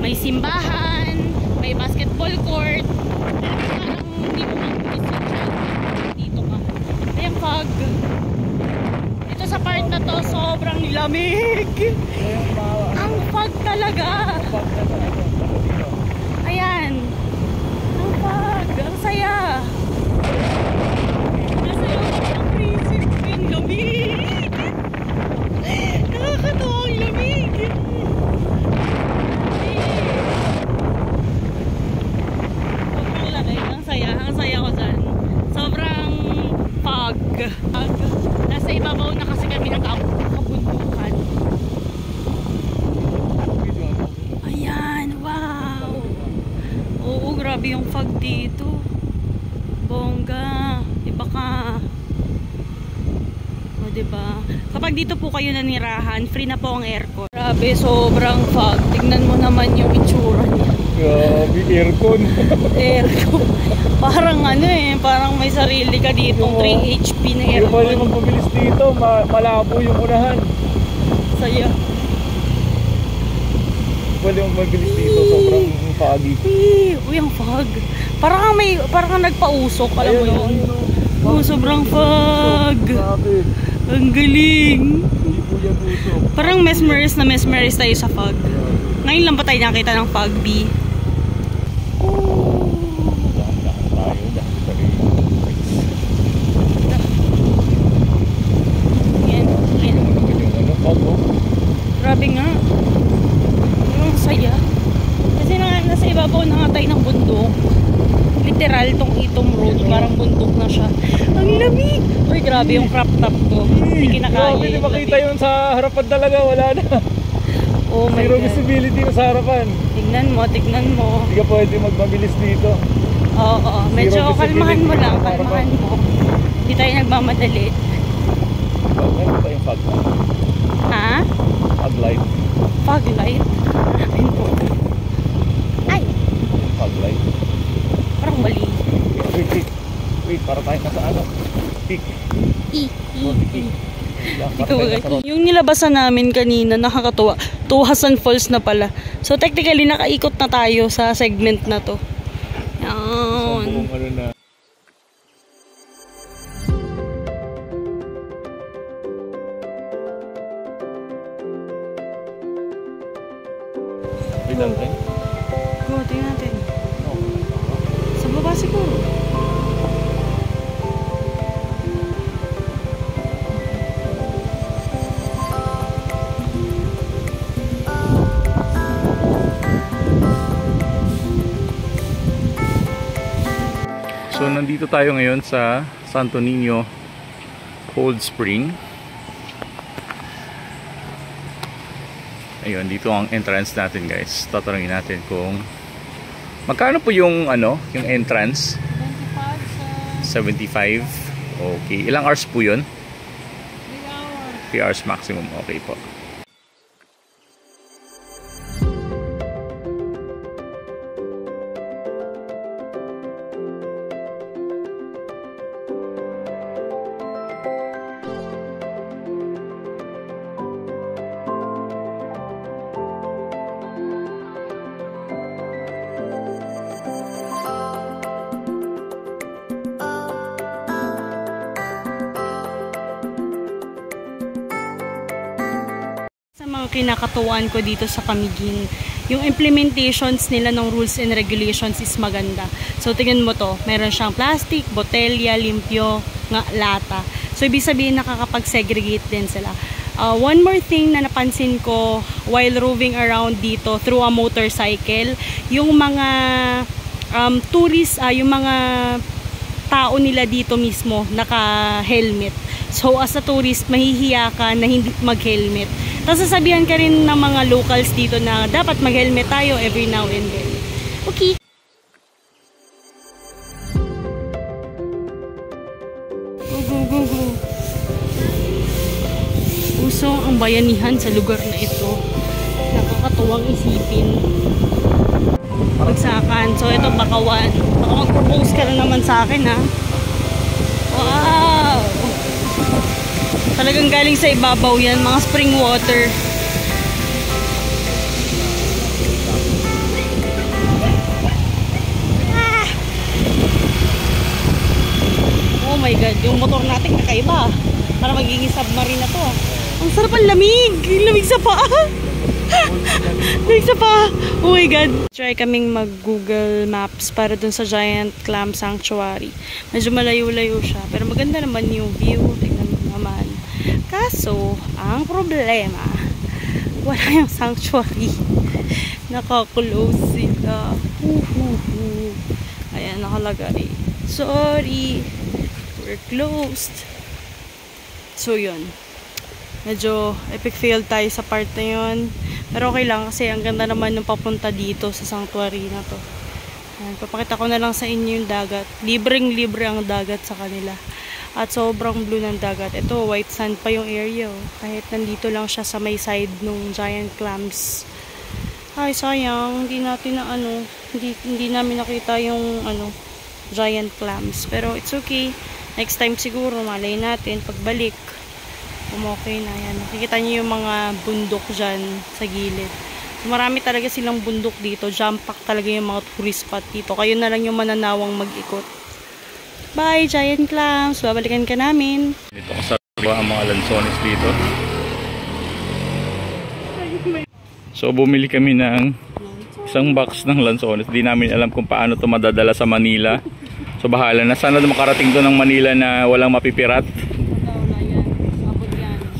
May simbahan, may basketball court. Parang hindi mo dito ka. Ayan, fog. Dito sa part na to, sobrang lamig. Ang fog talaga. Ayan. Ang fog. Ang saya. Masaya ko ang crazy. Ang lamig. Nakakatawa ang lamig. Ang saya ko dyan. Sobrang fog. Nasa ibabaw na kasi kami nagkabundukan. Ayan, wow. Oo, grabe yung fog dito. Bongga. Iba ka. O, diba? Kapag dito po kayo nanirahan, free na po ang aircon. Grabe, sobrang fog. Tignan mo naman yung itsura niya. Grabe, aircon. Aircon. Parang ano parang may sarili ka dito, 3 HP na aircon. Pwede magpabilis dito, malabo yung unahan. Saya. Pwede magpabilis dito, sobrang foggy. Uy, ang fog. Parang kang nagpausok, alam mo yun. Oh, sobrang fog. Grabe. Ang galing. Hindi po yan usok. Parang mesmerize tayo sa fog. Ngayon lang pa tayo nakita ng fog, B. Grabe nga. Ang saya. Kasi nasa ibabaw na nga tayo ng bundok. Literal tong Itom Road. Parang bundok na siya. Ang lamig! Uy, grabe yung crop top ko. Hindi kinakaya. Grabe, di makita yun sa harapan talaga. Wala na. Oh my Zero God. visibility na sa harapan. Tignan mo. Hindi ka pwede magmabilis dito. Oo. Medyo Zero kalmahan mo lang. visibility. Kalmahan mo. Hindi tayo nagmamadali. Ano ba yung fog light? Ha? Fog light. Fog light? Ay! Fog light. Parang mali. Wait, para tayo nasa ano? Peak. Yung nilabasan namin kanina, nakakatuwa. Tuhasan Falls na pala. So technically, nakaikot na tayo sa segment na to. Yan. Ano na. Wait lang tayo. Go, tingnan natin. Sa baba siguro. So nandito tayo ngayon sa Santo Niño Cold Spring. Ayun, dito ang entrance natin, guys. Tatanungin natin kung magkano po yung yung entrance? 75. Okay. Ilang hours po yun? 3 hours maximum. Okay po. Sa mga kinakatuwaan ko dito sa Camiguin, yung implementations nila ng rules and regulations is maganda. So tingnan mo to, meron siyang plastic, botelya, limpyo, lata. So ibig sabihin nakakapag-segregate din sila. One more thing na napansin ko while roving around dito through a motorcycle, yung mga tourists, yung mga tao nila dito mismo naka-helmet. So as a tourist, mahihiya ka na hindi mag-helmet. Tapos sasabihan ka rin ng mga locals dito na dapat mag-helmet tayo every now and then. Okay. Go, go, go, go. So, ang bayanihan sa lugar na ito, nakakatuwang isipin. Bagsakan. So, ito Bakawan. Baka mag-propose ka na naman sa akin, ha? Wow! Talagang galing sa ibabaw yan, mga spring water. Ah! Oh my God, yung motor natin kakaiba. Para magiging submarine na to. Ang sarap ang lamig! Lamig sa paa! Lamig sa paa! Oh my God! Try kaming mag-Google Maps para dun sa Giant Clam Sanctuary. Medyo malayo-layo siya. Pero maganda naman yung view. Tingnan mo naman. Kaso, ang problema, wala yung sanctuary. Nakaklose sila. Ayan, nakalagay. Sorry, we're closed. So, yun. Medyo epic fail tayo sa part na yun. Pero okay lang kasi ang ganda naman ng papunta dito sa sanctuary na to. Ayan, papakita ko na lang sa inyo yung dagat. Libreng-libre ang dagat sa kanila. At sobrang blue ng dagat. Ito, white sand pa yung area. Oh. Kahit nandito lang siya sa may side nung giant clams. Ay, sayang. Hindi natin na hindi namin nakita yung giant clams. Pero it's okay. Next time siguro, malay natin. Pagbalik, okay na. Yan. Nakikita niyo yung mga bundok dyan sa gilid. So, marami talaga silang bundok dito. Jump pack talaga yung mga tourist spot dito. Kayo na lang yung mananawang mag-ikot. Bye, giant clams. Babalikan ka namin. Dito kasama ang mga lansones dito. So, bumili kami ng isang box ng lansones. Di namin alam kung paano ito madadala sa Manila. So, bahala na. Sana makarating to ng Manila na walang mapipirat.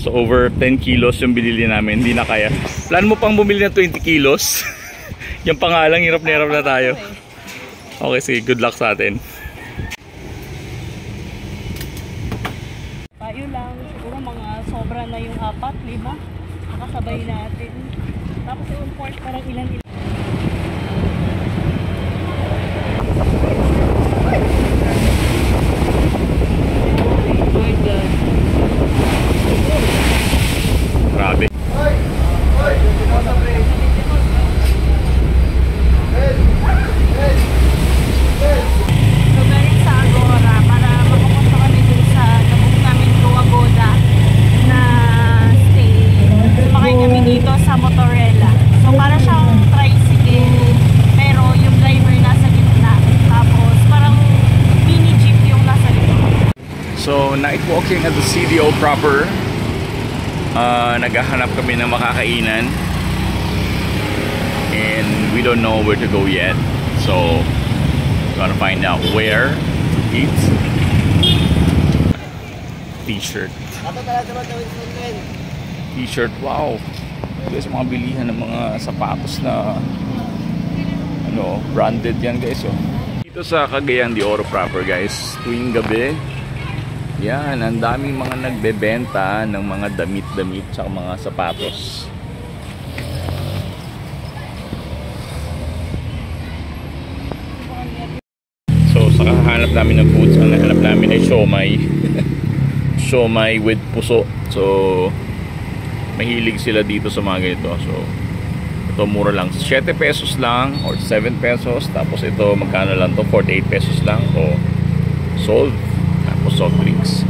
So, over 10 kilos yung binili namin. Hindi na kaya. Plan mo pang bumili ng 20 kilos? Yung pangalang, hirap na hirap na tayo. Okay, sige. Good luck sa atin. Tayo lang, siguro mga sobra na yung 4, 5 nakasabay natin. Tapos yung port parang ilan. Grabe. So, night walking at the CDO proper. Naghahanap kami ng makakainan. And we don't know where to go yet. So, gonna find out where to eat. T-shirt. T-shirt, wow. Guys, mga bilihan ng mga sapatos na branded yan guys. Dito sa Cagayan de Oro proper guys, tuwing gabi, yan, ang daming mga nagbebenta ng mga damit-damit sa mga sapatos. So, sa kahanap namin ng foods, ang nahanap namin ay siomai. Siomai with puso. So, mahilig sila dito sa mga ganito. So, ito mura lang. 7 pesos lang or 7 pesos. Tapos ito, magkano lang to? 48 pesos lang. So, sold. Tapos soft drinks.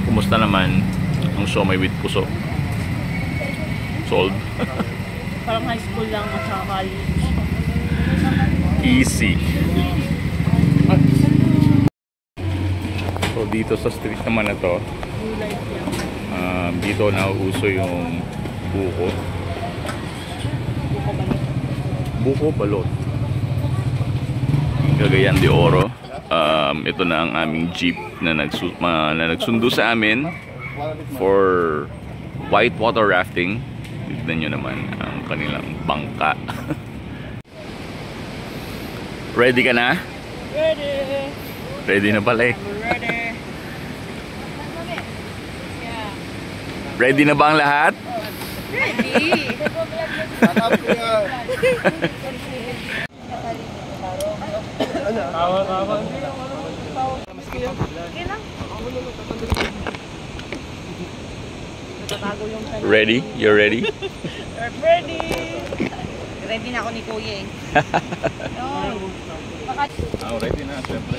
Kumusta naman ang siomai with puso? Sold. Parang high school lang at saka college. Easy. So dito sa street naman na to, dito nauuso yung buko. Buko balot. Cagayan de Oro. Ito na ang aming jeep na nagsundo sa amin for whitewater rafting. Tignan nyo naman ang kanilang bangka. Ready ka na? Ready! Ready na pala eh. Ready! Ready na ba ang lahat? Ready! Tawa-tawa. Okay lang. Ready? You're ready? Ready! Ready na ako ni Kuya eh. Ready na, syempre.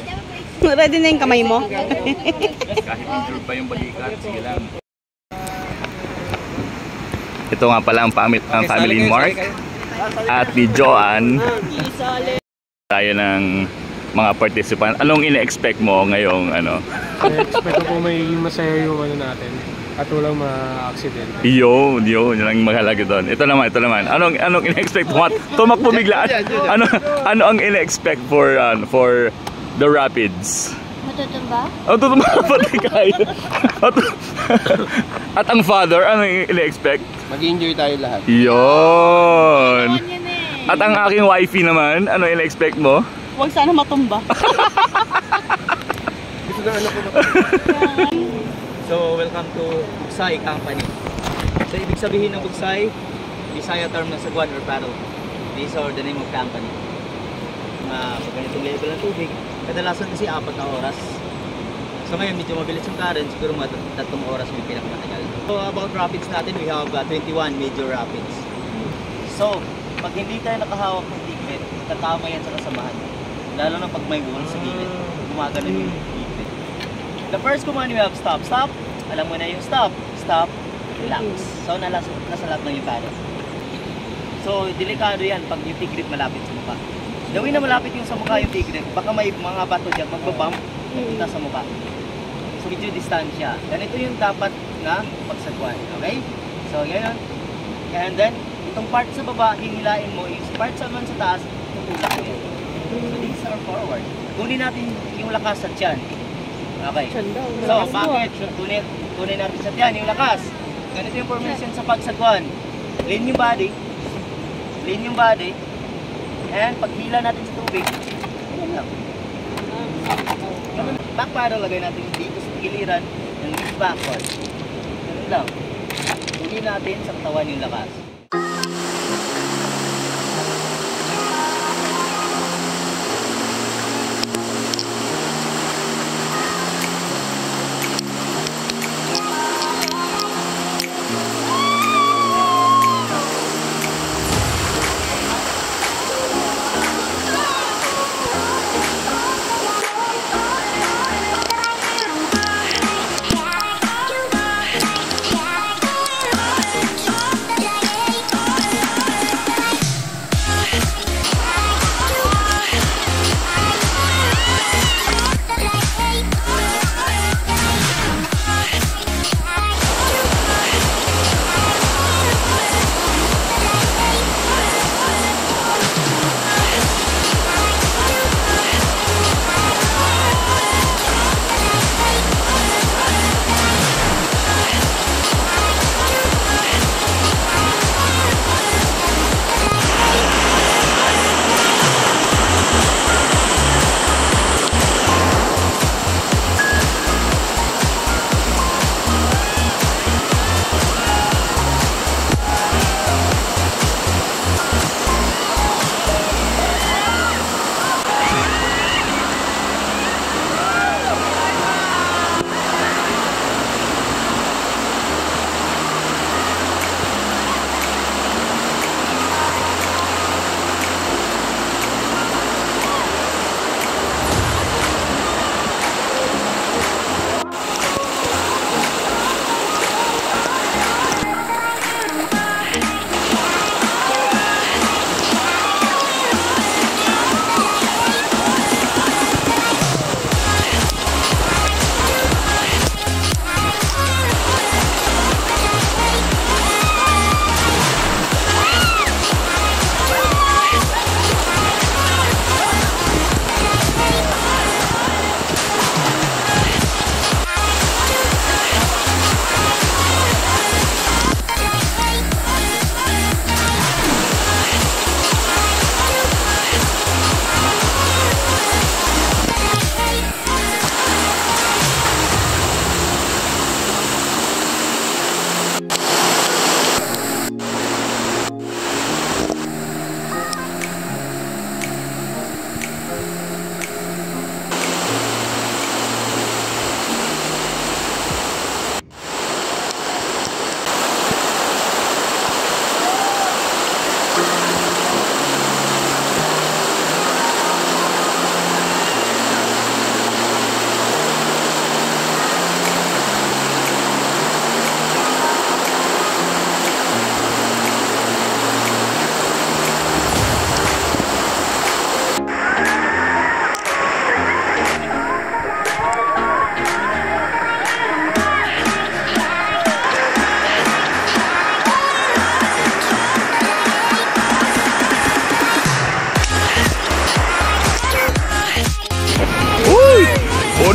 Ready na yung kamay mo? Kahit injured pa yung balikat, sige lang. Ito nga pala ang family ni Mark at ni Joanne. Tayo ng mga participant. Anong ina-expect mo ngayong ano? Expect ko may masaya yung ano natin at walang ma-accident. Yun ang mahalaga doon. Ito naman. Anong ina-expect mo? Tumakbo biglaan. Ano ang ina-expect for the rapids? Matutumba? Tutumba pati kayo. At ang father, ano ina-expect? Mag-enjoy tayo lahat. Yun. At ang aking wifey naman, ano ina-expect mo? Huwag sana matumba. Gusto na ano ko So, welcome to Bugsay Company. So, ibig sabihin ng Bugsay, Bisaya term ng sagwan or paddle. These are the name of company. Pag ganitong level ng tubig, kadalasan kasi 4 na oras. So ngayon, medyo mabilis yung current, siguro mga 3 oras may pinakamatagal. So, about rapids natin, we have 21 major rapids. So, pag hindi tayo nakahawak ng tigpit, tatama yan sa kasamahan. Lalo na pag may wall sa gilid, gumagano yung tigpit. The first command we have stop. Stop. Alam mo na yung stop. Stop. Relax. So nasa lahat ng yung paddle. So delikado yan pag yung tig-grip malapit sa mukha. Gawin na malapit yung sa mukha yung tig-grip. Baka may mga bato dyan magbabump punta sa mukha. So medyo distansya. Ganito yung dapat na pagsagwan. Okay? So yan yun. And then itong part sa baba, hinilain mo. Yung part sa man sa taas, tutulak mo yun. So these are forward. Kunin natin yung lakas sa tiyan. Okay. So, bakit? Kunin natin sa tiyan, yung lakas. Ganito yung formation sa pagsagwan. Lean yung body. And paghila natin sa tubig, ganyan lang. Back paddle, lagay natin dito sa giliran ng lead backward. Ganyan lang. Kunin natin sa katawan yung lakas.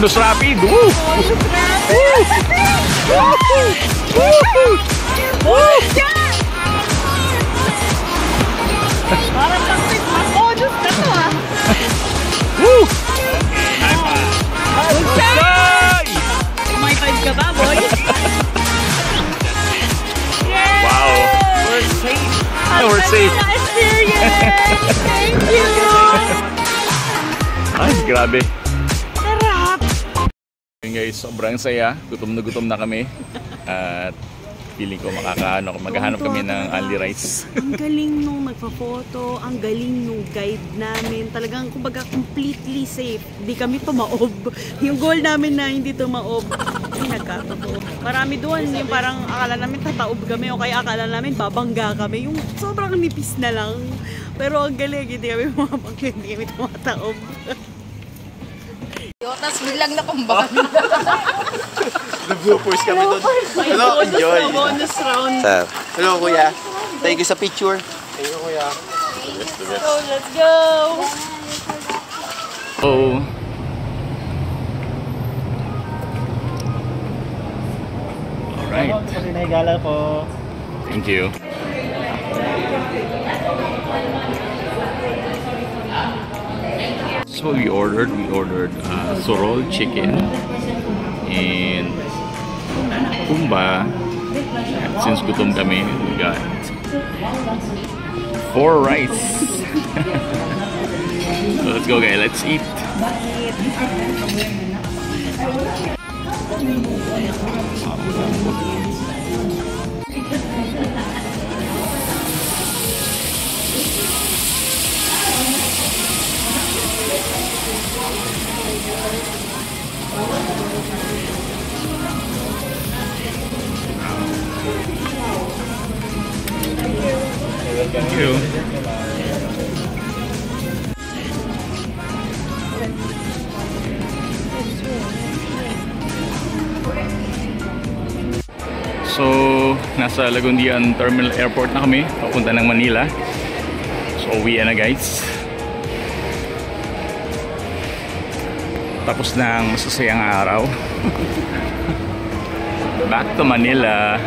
Bonus rapid! Woo! Parang kang Christmas bonus na to ah. Woo! Unsay! May 5 ka ba, boy? Yay! Wow! We're safe. We're safe. Experience! Thank you! Ay, grabe. Sarap! Ayun guys, sobrang saya. Gutom na kami. At feeling ko maghahanap kami ng only rice. Ang galing nung nagpa-photo, ang galing nung guide namin. Talagang kumbaga completely safe. Hindi kami tumaob. Yung goal namin na hindi tumaob, ay nagkatotoo. Marami doon yung parang akala namin tataob kami o kaya akala namin babangga kami. Yung sobrang nipis na lang. Pero ang galing, hindi kami mabangga, hindi kami tumataob. Tapos biglang nakumbakan. Nag-bloopers kami doon. Hello, enjoy. Bonus round. Hello, kuya. Thank you sa picture. So, let's go! Oh. Alright. Naigala po. Thank you. So we ordered sorol chicken and kumba. Since gutom kami, we got 4 rice. So let's go guys, let's eat. Thank you. So, nasa Lagundian Terminal Airport na kami, papunta ng Manila. So, uwi na guys. Tapos na ang masasayang araw. Back to Manila.